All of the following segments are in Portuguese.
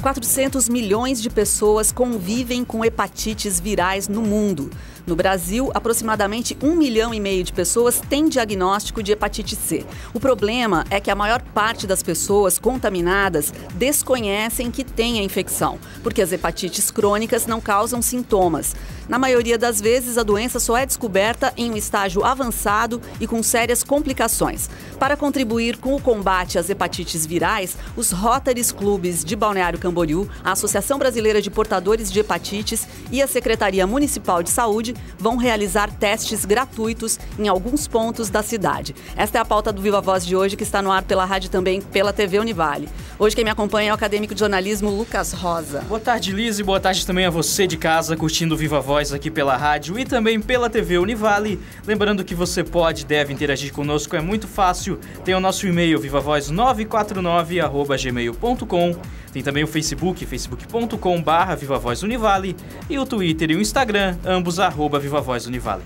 400 milhões de pessoas convivem com hepatites virais no mundo. No Brasil, aproximadamente 1,5 milhão de pessoas têm diagnóstico de hepatite C. O problema é que a maior parte das pessoas contaminadas desconhecem que têm a infecção, porque as hepatites crônicas não causam sintomas. Na maioria das vezes, a doença só é descoberta em um estágio avançado e com sérias complicações. Para contribuir com o combate às hepatites virais, os Rotary Clubes de Balneário Camboriú, a Associação Brasileira de Portadores de Hepatites e a Secretaria Municipal de Saúde vão realizar testes gratuitos em alguns pontos da cidade. Esta é a pauta do Viva Voz de hoje, que está no ar pela rádio e também pela TV Univale. Hoje quem me acompanha é o acadêmico de jornalismo Lucas Rosa. Boa tarde, Liz, e boa tarde também a você de casa, curtindo o Viva Voz aqui pela rádio e também pela TV Univale. Lembrando que você pode e deve interagir conosco, é muito fácil. Tem o nosso e-mail, vivavoz949@gmail.com. Tem também o Facebook, facebook.com/VivaVozUnivale e o Twitter e o Instagram, ambos @VivaVozUnivale.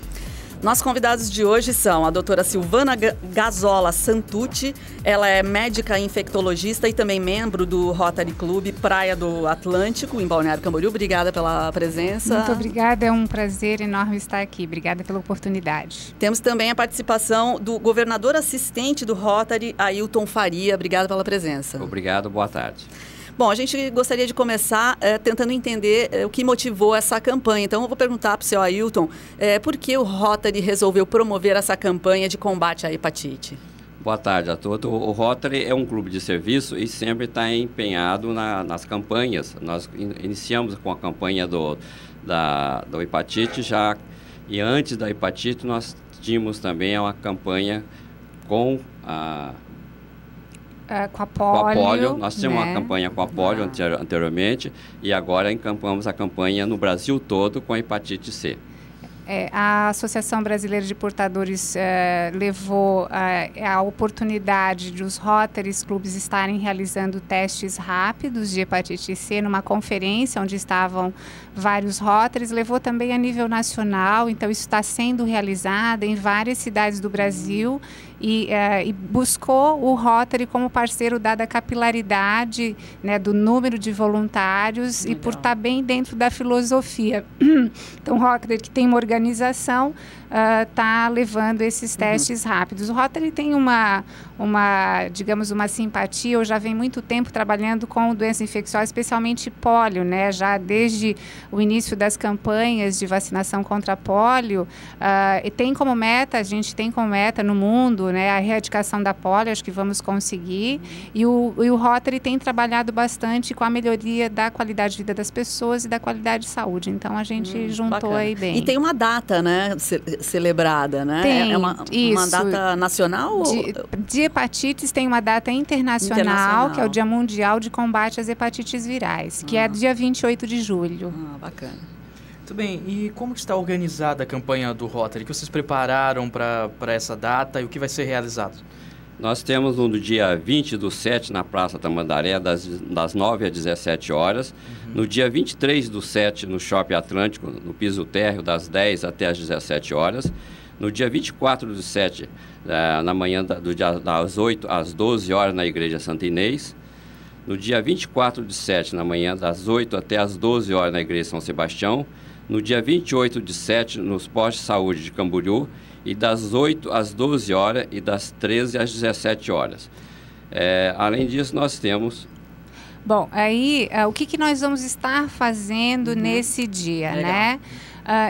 Nossos convidados de hoje são a doutora Silvana Gazola Santucci, ela é médica infectologista e também membro do Rotary Club Praia do Atlântico, em Balneário Camboriú. Obrigada pela presença. Muito obrigada, é um prazer enorme estar aqui. Obrigada pela oportunidade. Temos também a participação do governador assistente do Rotary, Ailton Faria. Obrigada pela presença. Obrigado, boa tarde. Bom, a gente gostaria de começar tentando entender o que motivou essa campanha. Então, eu vou perguntar para o seu Ailton, por que o Rotary resolveu promover essa campanha de combate à hepatite? Boa tarde a todos. O Rotary é um clube de serviço e sempre está empenhado nas campanhas. Nós iniciamos com a campanha do hepatite já, e antes da hepatite nós tínhamos também uma campanha com a polio. Nós tínhamos uma campanha com a polio anteriormente e agora encampamos a campanha no Brasil todo com a hepatite C. A Associação Brasileira de Portadores levou a oportunidade de os Rotary Clubes estarem realizando testes rápidos de hepatite C numa conferência onde estavam vários Rotarys, levou também a nível nacional, então isso está sendo realizado em várias cidades do Brasil e buscou o Rotary como parceiro, dada a capilaridade, né, do número de voluntários. Legal. E por estar bem dentro da filosofia. Então o Rotary, que tem uma organização, está levando esses testes rápidos. O Rotary tem digamos, uma simpatia, eu já venho muito tempo trabalhando com doenças infecciosas, especialmente pólio, né? Já desde o início das campanhas de vacinação contra a pólio, e a gente tem como meta no mundo, né, a erradicação da pólio, acho que vamos conseguir, e o Rotary tem trabalhado bastante com a melhoria da qualidade de vida das pessoas e da qualidade de saúde, então a gente juntou bacana. Aí bem. E tem uma data, né, celebrada, né? Tem, uma data nacional? De hepatites tem uma data internacional, que é o Dia Mundial de Combate às Hepatites Virais, que é dia 28 de julho. Bacana. Muito bem, e como está organizada a campanha do Rotary? O que vocês prepararam para essa data e o que vai ser realizado? Nós temos no dia 20/7 na Praça Tamandaré, das 9 às 17 horas. No dia 23/7 no Shopping Atlântico, no piso térreo, das 10 até as 17 horas. No dia 24/7, na manhã das 8 às 12 horas na Igreja Santa Inês. No dia 24/7, na manhã das 8 até as 12 horas na Igreja São Sebastião. No dia 28/7, nos postos de saúde de Camboriú. E das 8 às 12 horas e das 13 às 17 horas. Além disso, nós temos... Bom, aí, o que nós vamos estar fazendo nesse dia, né?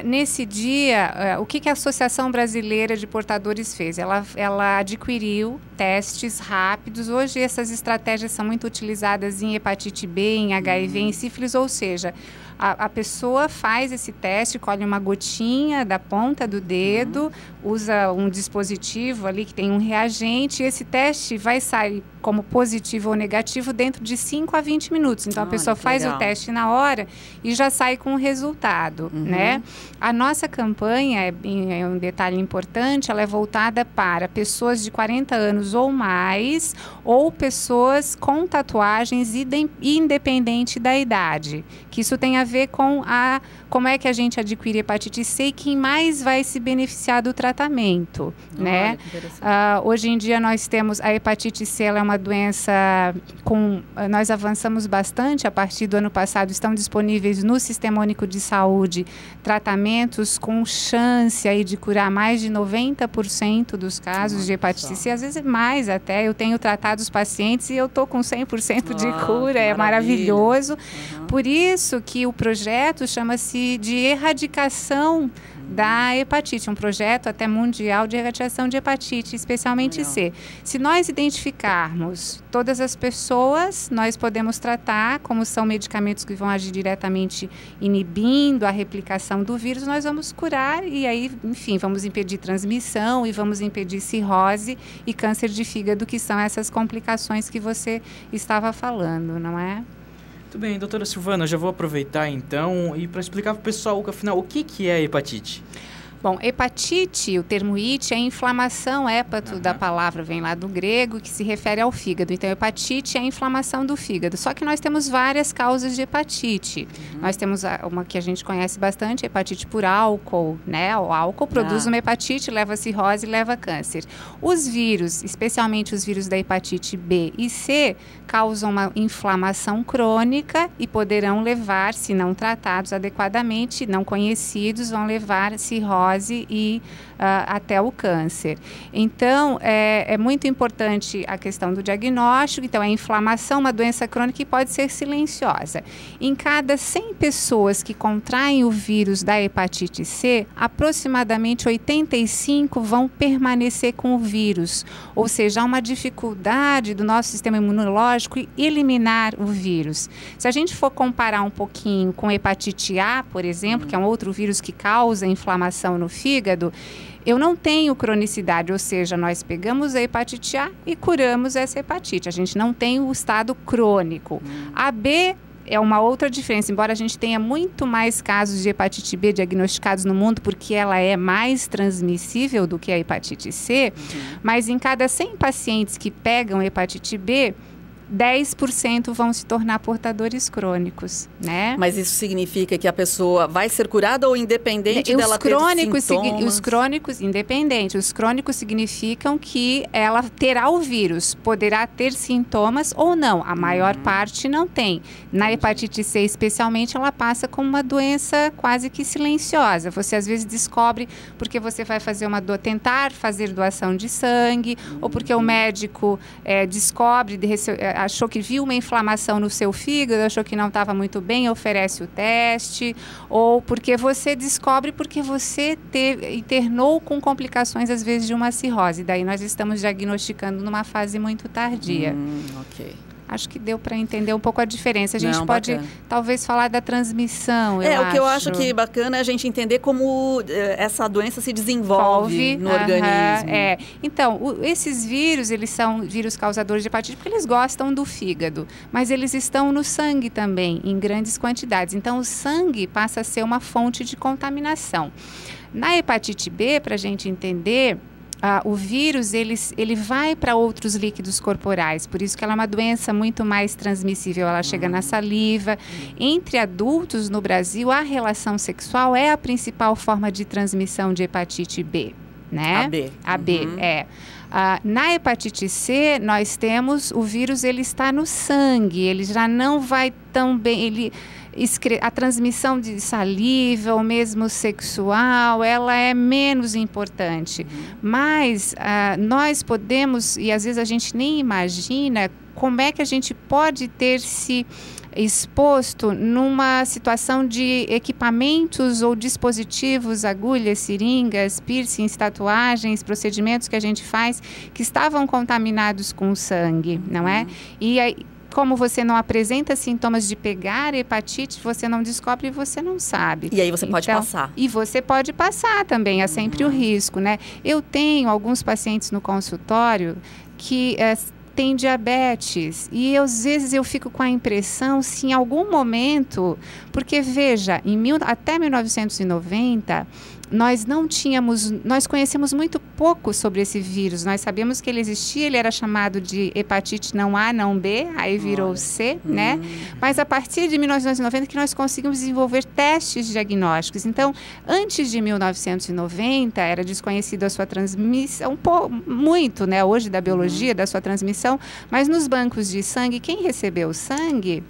Nesse dia, o que a Associação Brasileira de Portadores fez? Ela adquiriu testes rápidos. Hoje essas estratégias são muito utilizadas em hepatite B, em HIV, em sífilis, ou seja, a pessoa faz esse teste, colhe uma gotinha da ponta do dedo, usa um dispositivo ali que tem um reagente, e esse teste vai sair como positivo ou negativo dentro de 5 a 20 minutos. Então, a pessoa faz o teste na hora e já sai com o resultado, né? A nossa campanha, é um detalhe importante, ela é voltada para pessoas de 40 anos ou mais, ou pessoas com tatuagens independente da idade. Que isso tem a ver com como é que a gente adquire hepatite C e quem mais vai se beneficiar do tratamento, né? Hoje em dia nós temos a hepatite C, ela é uma doença nós avançamos bastante a partir do ano passado, estão disponíveis no Sistema Único de Saúde tratamentos com chance aí de curar mais de 90% dos casos de hepatite C, às vezes mais até. Eu tenho tratado os pacientes e eu estou com 100% de cura, é maravilhoso. Por isso que o projeto chama-se de erradicação da hepatite, um projeto até mundial de erradicação de hepatite, especialmente C. Se nós identificarmos todas as pessoas, nós podemos tratar, como são medicamentos que vão agir diretamente inibindo a replicação do vírus, nós vamos curar e aí, enfim, vamos impedir transmissão e vamos impedir cirrose e câncer de fígado, que são essas complicações que você estava falando, não é? Muito bem, doutora Silvana, eu já vou aproveitar então e para explicar para o pessoal, afinal, o que é hepatite? Bom, hepatite, o termo it é inflamação, hépato da palavra vem lá do grego, que se refere ao fígado. Então, hepatite é a inflamação do fígado. Só que nós temos várias causas de hepatite. Nós temos uma que a gente conhece bastante, hepatite por álcool, né? O álcool produz uma hepatite, leva a cirrose, leva câncer. Os vírus, especialmente os vírus da hepatite B e C, causam uma inflamação crônica e poderão levar, se não tratados adequadamente, não conhecidos, vão levar cirrose e até o câncer. Então, é muito importante a questão do diagnóstico. Então, a inflamação, uma doença crônica que pode ser silenciosa. Em cada 100 pessoas que contraem o vírus da hepatite C, aproximadamente 85 vão permanecer com o vírus. Ou seja, há uma dificuldade do nosso sistema imunológico em eliminar o vírus. Se a gente for comparar um pouquinho com hepatite A, por exemplo, que é um outro vírus que causa inflamação no fígado, eu não tenho cronicidade, ou seja, nós pegamos a hepatite A e curamos essa hepatite. A gente não tem o estado crônico. A B é uma outra diferença, embora a gente tenha muito mais casos de hepatite B diagnosticados no mundo, porque ela é mais transmissível do que a hepatite C, mas em cada 100 pacientes que pegam hepatite B, 10% vão se tornar portadores crônicos, né? Mas isso significa que a pessoa vai ser curada ou independente dela ter sintomas? Os crônicos, independente. Os crônicos significam que ela terá o vírus, poderá ter sintomas ou não. A maior parte não tem. Na hepatite C, especialmente, ela passa como uma doença quase que silenciosa. Você, às vezes, descobre porque você vai fazer tentar fazer doação de sangue, ou porque o médico descobre, achou que viu uma inflamação no seu fígado, achou que não estava muito bem, oferece o teste, ou porque você descobre porque você internou com complicações, às vezes, de uma cirrose. Daí nós estamos diagnosticando numa fase muito tardia. Ok. Acho que deu para entender um pouco a diferença. A gente pode, talvez, falar da transmissão, o que eu acho que bacana é a gente entender como essa doença se desenvolve no organismo. Então, esses vírus, eles são vírus causadores de hepatite porque eles gostam do fígado, mas eles estão no sangue também, em grandes quantidades. Então, o sangue passa a ser uma fonte de contaminação. Na hepatite B, para a gente entender, o vírus ele vai para outros líquidos corporais, por isso que ela é uma doença muito mais transmissível. Ela chega na saliva. Entre adultos no Brasil, a relação sexual é a principal forma de transmissão de hepatite B, né? A B, na hepatite C, nós temos o vírus, ele está no sangue, ele já não vai tão bem, a transmissão de saliva, ou mesmo sexual, ela é menos importante. Mas nós podemos, e às vezes a gente nem imagina, como é que a gente pode ter se exposto numa situação de equipamentos ou dispositivos, agulhas, seringas, piercings, tatuagens, procedimentos que a gente faz que estavam contaminados com sangue, não é? E aí, como você não apresenta sintomas de pegar hepatite, você não descobre e você não sabe. E aí você pode passar. E você pode passar também, é sempre o risco, né? Eu tenho alguns pacientes no consultório que tem diabetes. E às vezes eu fico com a impressão se em algum momento, porque veja, até 1990, nós conhecemos muito pouco sobre esse vírus. Nós sabíamos que ele existia, ele era chamado de hepatite não A, não B, aí virou C, né? Mas a partir de 1990 que nós conseguimos desenvolver testes diagnósticos. Então, antes de 1990, era desconhecido a sua transmissão, muito, né? Hoje da biologia, da sua transmissão, mas nos bancos de sangue, quem recebeu sangue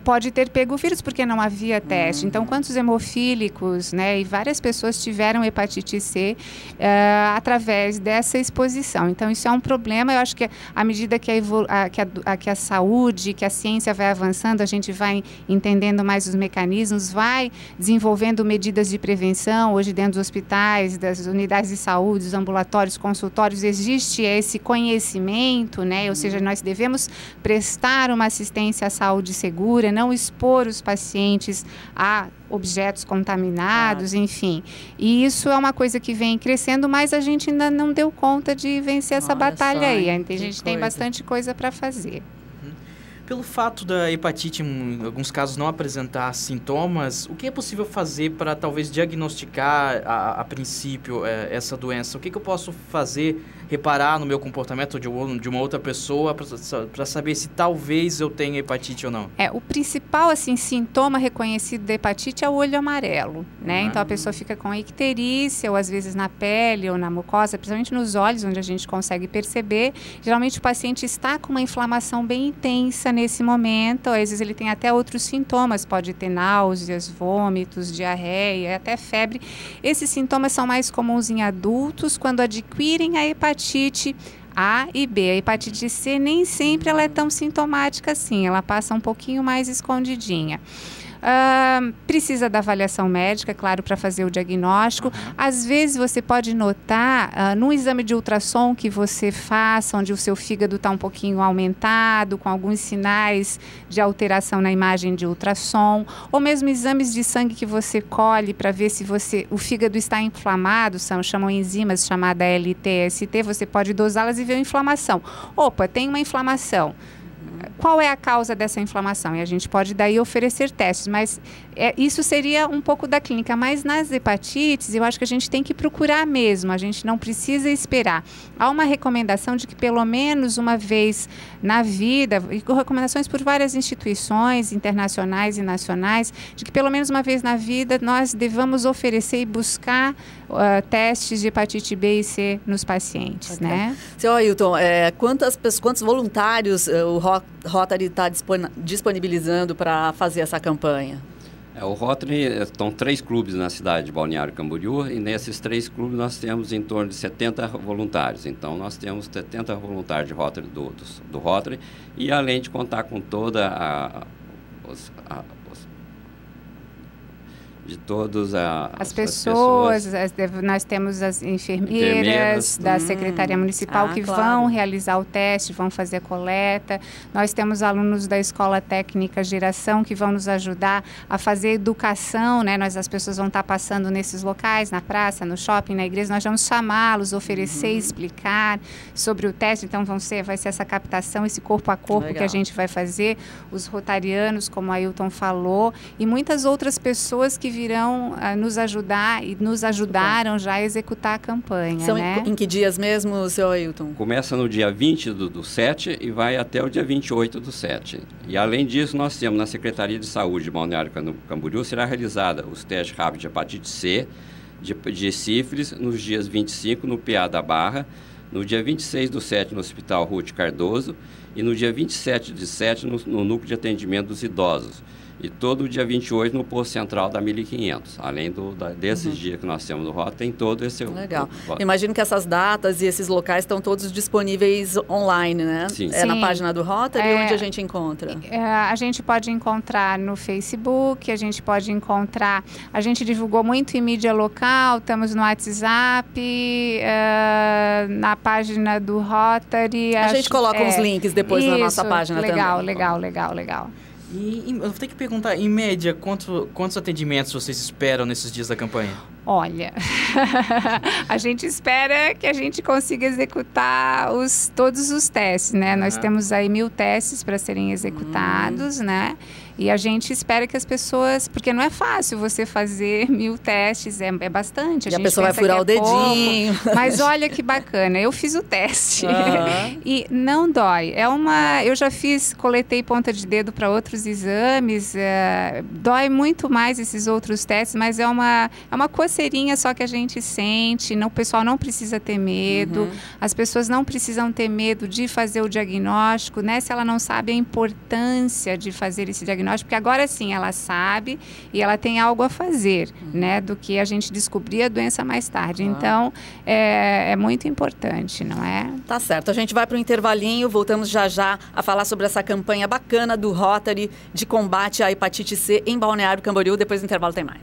pode ter pego o vírus porque não havia teste. Então, quantos hemofílicos, né, e várias pessoas tiveram hepatite C através dessa exposição. Então, isso é um problema. Eu acho que à medida que a saúde, que a ciência vai avançando, a gente vai entendendo mais os mecanismos, vai desenvolvendo medidas de prevenção. Hoje, dentro dos hospitais, das unidades de saúde, dos ambulatórios, consultórios, existe esse conhecimento, né? Ou seja, nós devemos prestar uma assistência à saúde segura, não expor os pacientes a objetos contaminados, enfim. E isso é uma coisa que vem crescendo, mas a gente ainda não deu conta de vencer essa batalha aí. A gente tem bastante coisa para fazer. Pelo fato da hepatite, em alguns casos, não apresentar sintomas, o que é possível fazer para talvez diagnosticar a princípio essa doença? O que eu posso fazer, reparar no meu comportamento de uma outra pessoa para saber se talvez eu tenha hepatite ou não? O principal sintoma reconhecido da hepatite é o olho amarelo, né? Então a pessoa fica com icterícia, ou às vezes na pele ou na mucosa, principalmente nos olhos, onde a gente consegue perceber. Geralmente o paciente está com uma inflamação bem intensa nesse momento, às vezes ele tem até outros sintomas, pode ter náuseas, vômitos, diarreia, até febre. Esses sintomas são mais comuns em adultos quando adquirem a hepatite A e B. A hepatite C nem sempre ela é tão sintomática assim, ela passa um pouquinho mais escondidinha. Precisa da avaliação médica, claro, para fazer o diagnóstico. Às vezes você pode notar num exame de ultrassom que você faça, onde o seu fígado está um pouquinho aumentado, com alguns sinais de alteração na imagem de ultrassom, ou mesmo exames de sangue que você colhe para ver se o fígado está inflamado, chamam enzimas chamada LTST, você pode dosá-las e ver a inflamação. Opa, tem uma inflamação. Qual é a causa dessa inflamação? E a gente pode daí oferecer testes, mas isso seria um pouco da clínica. Mas nas hepatites, eu acho que a gente tem que procurar mesmo, a gente não precisa esperar. Há uma recomendação de que pelo menos uma vez na vida, e recomendações por várias instituições internacionais e nacionais, de que pelo menos uma vez na vida nós devamos oferecer e buscar testes de hepatite B e C nos pacientes, né? Seu Ailton, quantos voluntários o Rotary está disponibilizando para fazer essa campanha? O Rotary, estão 3 clubes na cidade de Balneário Camboriú, e nesses 3 clubes nós temos em torno de 70 voluntários. Então nós temos 70 voluntários de Rotary do Rotary, e além de contar com toda de todas as pessoas. Nós temos as enfermeiras da Secretaria Municipal que vão realizar o teste, vão fazer a coleta. Nós temos alunos da Escola Técnica Geração que vão nos ajudar a fazer educação, né? As pessoas vão estar passando nesses locais, na praça, no shopping, na igreja. Nós vamos chamá-los, oferecer, explicar sobre o teste. Então vai ser essa captação, esse corpo a corpo que a gente vai fazer. Os rotarianos, como a Ailton falou, e muitas outras pessoas que virão nos ajudar e nos ajudaram já a executar a campanha. São né? em que dias mesmo, seu Ailton? Começa no dia 20 do 7 e vai até o dia 28 do 7. E além disso, nós temos na Secretaria de Saúde de Balneário Camboriú, será realizada os testes rápidos de hepatite C, de sífilis, nos dias 25 no PA da Barra, no dia 26 do 7 no Hospital Ruth Cardoso e no dia 27 de 7 no Núcleo de Atendimento dos Idosos. E todo o dia 28 no posto central da 1500. Além desses dias que nós temos no Rotary, tem todo esse... Legal. Imagino que essas datas e esses locais estão todos disponíveis online, né? Sim. Na página do Rotary, onde a gente encontra? A gente pode encontrar no Facebook, a gente pode encontrar... A gente divulgou muito em mídia local, estamos no WhatsApp, na página do Rotary. A gente coloca uns links depois na nossa página também. Legal. E eu vou ter que perguntar, em média, quantos atendimentos vocês esperam nesses dias da campanha? Olha, a gente espera que a gente consiga executar todos os testes, né? Nós temos aí 1000 testes para serem executados, né? E a gente espera que as pessoas... Porque não é fácil você fazer 1000 testes, é bastante. E a pessoa vai furar o dedinho. Pouco, mas olha que bacana, eu fiz o teste e não dói. Eu já coletei ponta de dedo para outros exames, dói muito mais esses outros testes, mas é uma coceirinha só que a gente sente, o pessoal não precisa ter medo, as pessoas não precisam ter medo de fazer o diagnóstico, né? Se ela não sabe a importância de fazer esse diagnóstico, porque agora sim ela sabe e ela tem algo a fazer, né, do que a gente descobrir a doença mais tarde. Então, é muito importante, não é? Tá certo. A gente vai para o intervalinho, voltamos já a falar sobre essa campanha bacana do Rotary de combate à hepatite C em Balneário Camboriú. Depois do intervalo tem mais.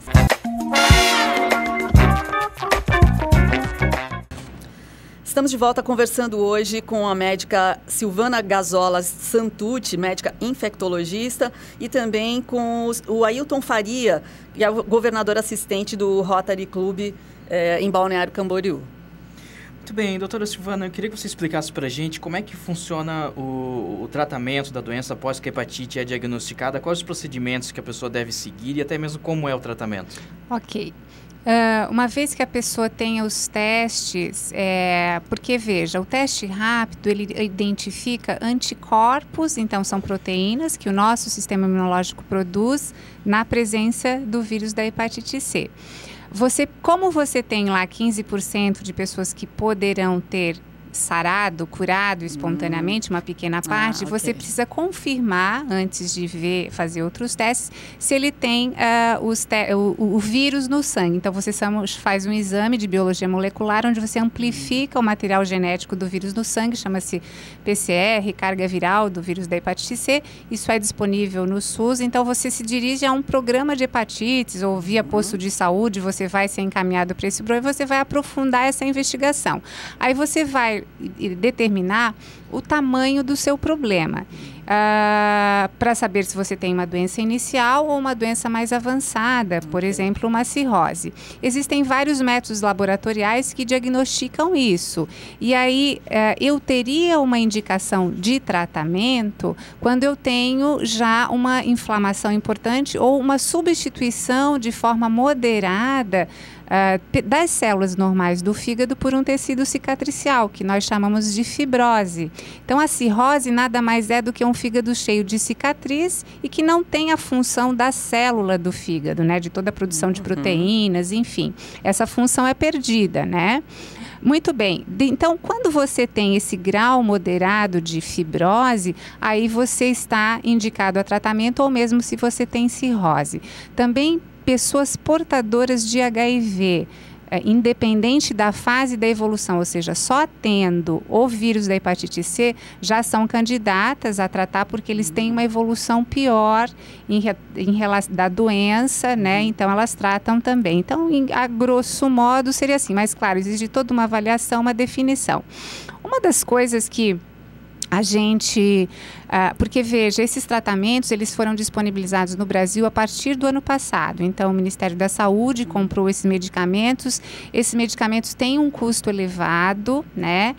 Estamos de volta conversando hoje com a médica Silvana Gazzola Santucci, médica infectologista, e também com o Ailton Faria, que é o governador assistente do Rotary Club em Balneário Camboriú. Muito bem, doutora Silvana, eu queria que você explicasse para a gente como é que funciona o tratamento da doença após que a hepatite é diagnosticada, quais os procedimentos que a pessoa deve seguir e até mesmo como é o tratamento. Ok. Uma vez que a pessoa tenha os testes, porque veja, o teste rápido, ele identifica anticorpos, então são proteínas que o nosso sistema imunológico produz na presença do vírus da hepatite C. Como você tem lá 15% de pessoas que poderão ter curado espontaneamente, uma pequena parte, você precisa confirmar, antes de fazer outros testes, se ele tem o vírus no sangue. Então, você faz um exame de biologia molecular, onde você amplifica o material genético do vírus no sangue, chama-se PCR, carga viral do vírus da hepatite C. Isso é disponível no SUS, então você se dirige a um programa de hepatites, ou via posto de saúde, você vai ser encaminhado para esse programa e você vai aprofundar essa investigação. Aí você vai determinar o tamanho do seu problema, para saber se você tem uma doença inicial ou uma doença mais avançada, por exemplo, uma cirrose. Existem vários métodos laboratoriais que diagnosticam isso. E aí, eu teria uma indicação de tratamento quando eu tenho já uma inflamação importante ou uma substituição de forma moderada das células normais do fígado por um tecido cicatricial, que nós chamamos de fibrose. Então, a cirrose nada mais é do que um fígado cheio de cicatriz e que não tem a função da célula do fígado, né? De toda a produção de proteínas, enfim. Essa função é perdida, né? Muito bem. Então, quando você tem esse grau moderado de fibrose, aí você está indicado a tratamento, ou mesmo se você tem cirrose. Também pessoas portadoras de HIV, independente da fase da evolução, ou seja, só tendo o vírus da hepatite C, já são candidatas a tratar porque eles têm uma evolução pior em relação da doença, né? Então, elas tratam também. Então, a grosso modo, seria assim. Mas, claro, existe toda uma avaliação, uma definição. Uma das coisas que a gente... porque, veja, esses tratamentos, eles foram disponibilizados no Brasil a partir do ano passado. Então, o Ministério da Saúde comprou esses medicamentos. Esses medicamentos têm um custo elevado, né?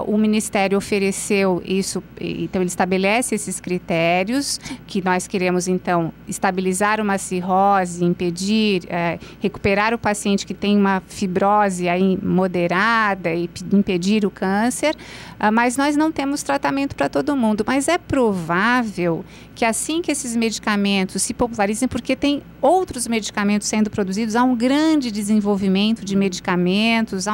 O Ministério ofereceu isso, então, ele estabelece esses critérios que nós queremos, então, estabilizar uma cirrose, impedir, recuperar o paciente que tem uma fibrose aí moderada e impedir o câncer, mas nós não temos tratamento para todo mundo. Mas é provável que assim que esses medicamentos se popularizem, porque tem outros medicamentos sendo produzidos, há um grande desenvolvimento de medicamentos,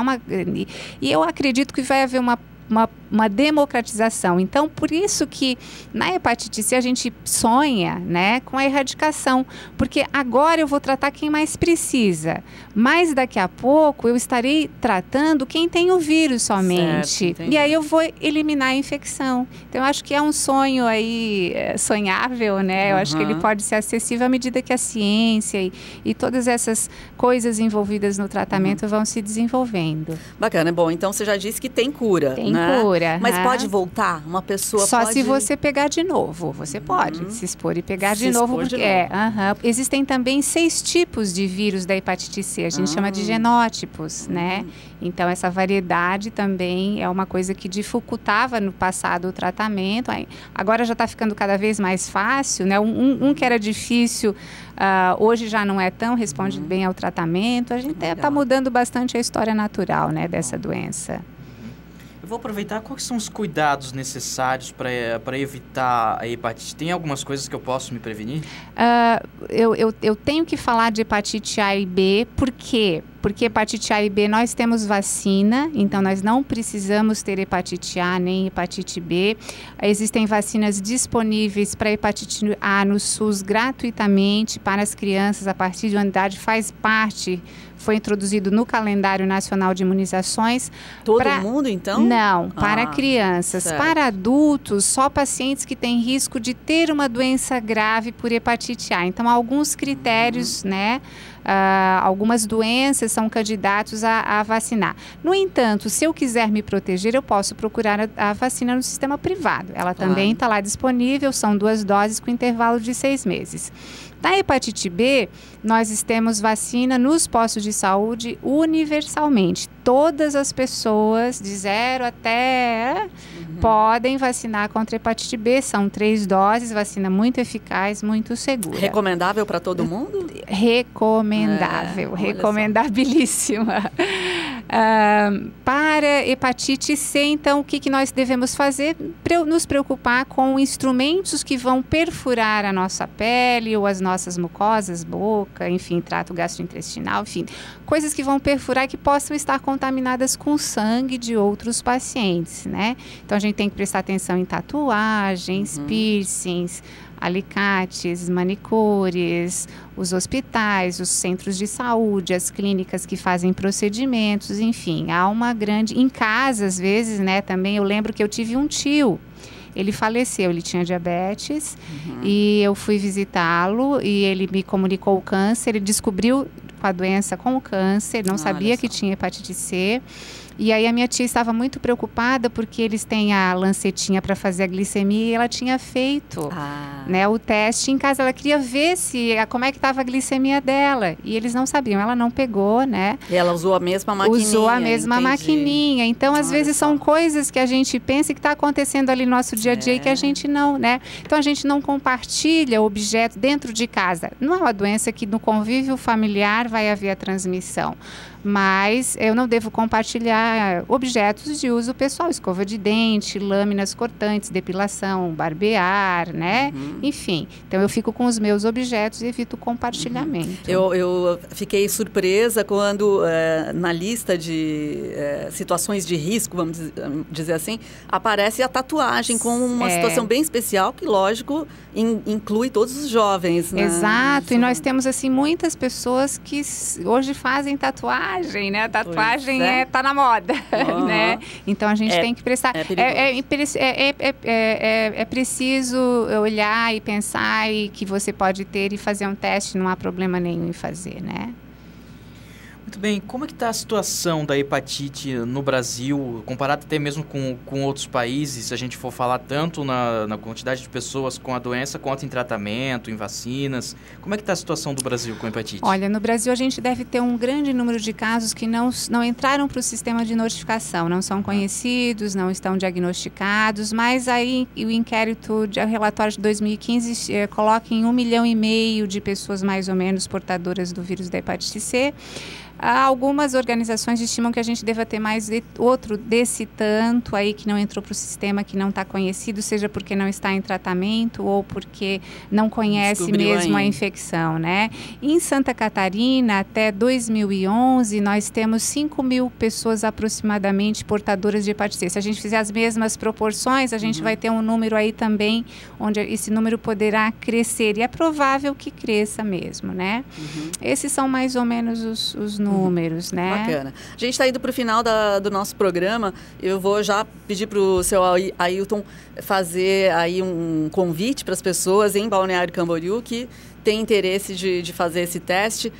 e eu acredito que vai haver uma democratização. Então, por isso que na hepatite C a gente sonha, né, com a erradicação, porque agora eu vou tratar quem mais precisa, mas daqui a pouco eu estarei tratando quem tem o vírus somente, e aí eu vou eliminar a infecção. Então, eu acho que é um sonho aí sonhável, né? Eu acho que ele pode ser acessível à medida que a ciência e todas essas coisas envolvidas no tratamento vão se desenvolvendo. Bacana. Bom, então você já disse que tem cura. Tem cura. Mas pode voltar? Uma pessoa Só pode... se você pegar de novo. Você pode se expor e pegar de novo. Porque existem também 6 tipos de vírus da hepatite C. A gente chama de genótipos, né? Então, essa variedade também é uma coisa que dificultava no passado o tratamento. Agora já está ficando cada vez mais fácil, né? Um que era difícil, hoje já não é tão, responde bem ao tratamento. A gente está mudando bastante a história natural, né, dessa doença. Eu vou aproveitar, quais são os cuidados necessários para evitar a hepatite? Tem algumas coisas que eu posso me prevenir? Eu tenho que falar de hepatite A e B, por quê? Porque hepatite A e B nós temos vacina, então nós não precisamos ter hepatite A nem hepatite B. Existem vacinas disponíveis para hepatite A no SUS gratuitamente para as crianças a partir de uma idade, foi introduzido no calendário nacional de imunizações. Todo mundo, então? Não, para crianças. Certo. Para adultos, só pacientes que têm risco de ter uma doença grave por hepatite A. Então, há alguns critérios, né? Algumas doenças são candidatos a vacinar. No entanto, se eu quiser me proteger, eu posso procurar a vacina no sistema privado. Ela também está lá disponível, são 2 doses com intervalo de 6 meses. Na hepatite B, nós temos vacina nos postos de saúde universalmente. Todas as pessoas, de 0 até, podem vacinar contra hepatite B. São 3 doses, vacina muito eficaz, muito segura. Recomendável para todo mundo? Recomendável, recomendabilíssima. Para hepatite C, então, o que nós devemos fazer? Nos preocupar com instrumentos que vão perfurar a nossa pele ou as nossas mucosas, boca, enfim, trato gastrointestinal, enfim, coisas que vão perfurar e que possam estar contaminadas com sangue de outros pacientes, né? Então, a gente tem que prestar atenção em tatuagens, piercings, alicates, manicures, os hospitais, os centros de saúde, as clínicas que fazem procedimentos, enfim, há uma grande... Em casa, às vezes, né, também, eu lembro que eu tive um tio, ele faleceu, ele tinha diabetes, e eu fui visitá-lo e ele me comunicou o câncer, ele descobriu a doença com o câncer, não sabia que tinha hepatite C. E aí a minha tia estava muito preocupada porque eles têm a lancetinha para fazer a glicemia e ela tinha feito né, o teste em casa. Ela queria ver como é que estava a glicemia dela e eles não sabiam, ela não pegou, né? E ela usou a mesma maquininha. Usou a mesma maquininha. Então, às vezes, são coisas que a gente pensa que está acontecendo ali no nosso dia a dia e que a gente não, né? Então, a gente não compartilha objetos dentro de casa. Não é uma doença que no convívio familiar vai haver a transmissão. Mas eu não devo compartilhar objetos de uso pessoal, escova de dente, lâminas cortantes, depilação, barbear, né? Enfim, então eu fico com os meus objetos e evito o compartilhamento. Eu fiquei surpresa quando na lista de situações de risco, vamos dizer assim, aparece a tatuagem como uma situação bem especial que, lógico, inclui todos os jovens, né? Exato, e nós temos assim muitas pessoas que hoje fazem tatuagem, né? A tatuagem tá na moda, né? Então a gente tem que prestar. É preciso olhar e pensar e que você pode ter e fazer um teste, não há problema nenhum em fazer, né? Muito bem, como é que está a situação da hepatite no Brasil, comparado até mesmo com outros países, se a gente for falar tanto na quantidade de pessoas com a doença, quanto em tratamento, em vacinas? Como é que está a situação do Brasil com a hepatite? Olha, no Brasil a gente deve ter um grande número de casos que não entraram para o sistema de notificação, não são conhecidos, não estão diagnosticados, mas aí o inquérito, o relatório de 2015 coloca em 1,5 milhão de pessoas mais ou menos portadoras do vírus da hepatite C. Algumas organizações estimam que a gente deva ter mais outro desse tanto aí que não entrou para o sistema, que não está conhecido, seja porque não está em tratamento ou porque não conhece mesmo a infecção, né? Em Santa Catarina, até 2011, nós temos 5.000 pessoas aproximadamente portadoras de hepatite C. Se a gente fizer as mesmas proporções, a gente vai ter um número aí também, onde esse número poderá crescer, e é provável que cresça mesmo, né? Esses são mais ou menos os números, né? Bacana. A gente está indo para o final do nosso programa. Eu vou já pedir para o seu Ailton fazer aí um convite para as pessoas em Balneário Camboriú que tem interesse de fazer esse teste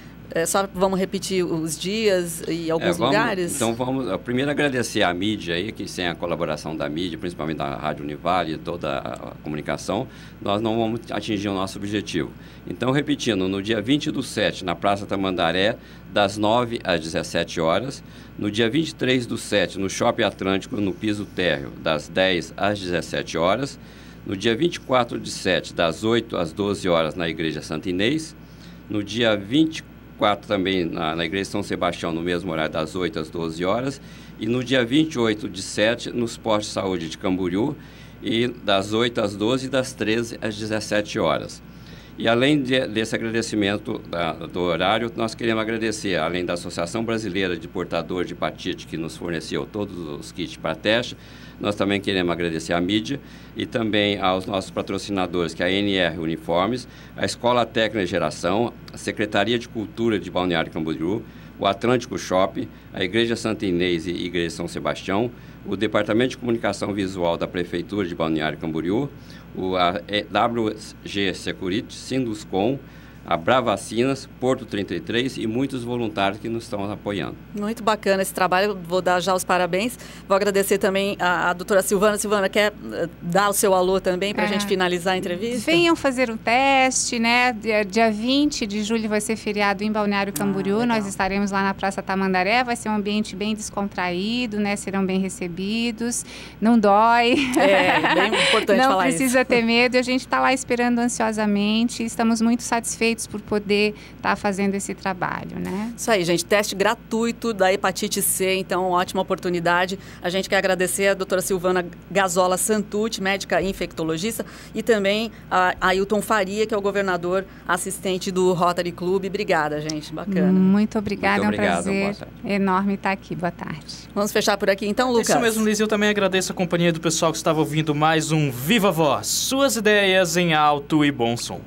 Só vamos repetir os dias e alguns lugares? Então vamos primeiro agradecer à mídia aí, que sem a colaboração da mídia, principalmente da Rádio Univale e toda a comunicação, nós não vamos atingir o nosso objetivo. Então, repetindo, no dia 20/7, na Praça Tamandaré, das 9 às 17 horas. No dia 23/7, no Shopping Atlântico, no piso térreo, das 10 às 17 horas. No dia 24/7, das 8 às 12 horas, na Igreja Santa Inês. No dia 24 também na Igreja São Sebastião, no mesmo horário, das 8 às 12 horas. E no dia 28/7, nos postos de saúde de Camboriú, e das 8 às 12 e das 13 às 17 horas. E além desse agradecimento do horário, nós queremos agradecer, além da Associação Brasileira de Portadores de Hepatite, que nos forneceu todos os kits para teste, nós também queremos agradecer à mídia e também aos nossos patrocinadores, que é a NR Uniformes, a Escola Técnica de Geração, a Secretaria de Cultura de Balneário Camboriú, o Atlântico Shopping, a Igreja Santa Inês e Igreja São Sebastião, o Departamento de Comunicação Visual da Prefeitura de Balneário Camboriú, a WG Security, Sinduscom, a Bravacinas, Porto 33 e muitos voluntários que nos estão apoiando. Muito bacana esse trabalho, vou dar já os parabéns. Vou agradecer também a doutora Silvana. Silvana, quer dar o seu alô também para a gente finalizar a entrevista? Venham fazer um teste, né? Dia 20 de julho vai ser feriado em Balneário Camboriú, nós estaremos lá na Praça Tamandaré, vai ser um ambiente bem descontraído, né? Serão bem recebidos, não dói. Bem importante não falar precisa isso. ter medo, a gente está lá esperando ansiosamente, estamos muito satisfeitos por poder estar fazendo esse trabalho, né? Isso aí, gente, teste gratuito da hepatite C, então ótima oportunidade. A gente quer agradecer a doutora Silvana Gazzola Santucci, médica infectologista, e também a Ailton Faria, que é o governador assistente do Rotary Club. Obrigada, gente, bacana. Muito obrigada, Muito obrigado, é um prazer enorme estar aqui. Boa tarde. Vamos fechar por aqui então, Lucas? Isso mesmo, Liz, eu também agradeço a companhia do pessoal que estava ouvindo mais um Viva Voz, suas ideias em alto e bom som.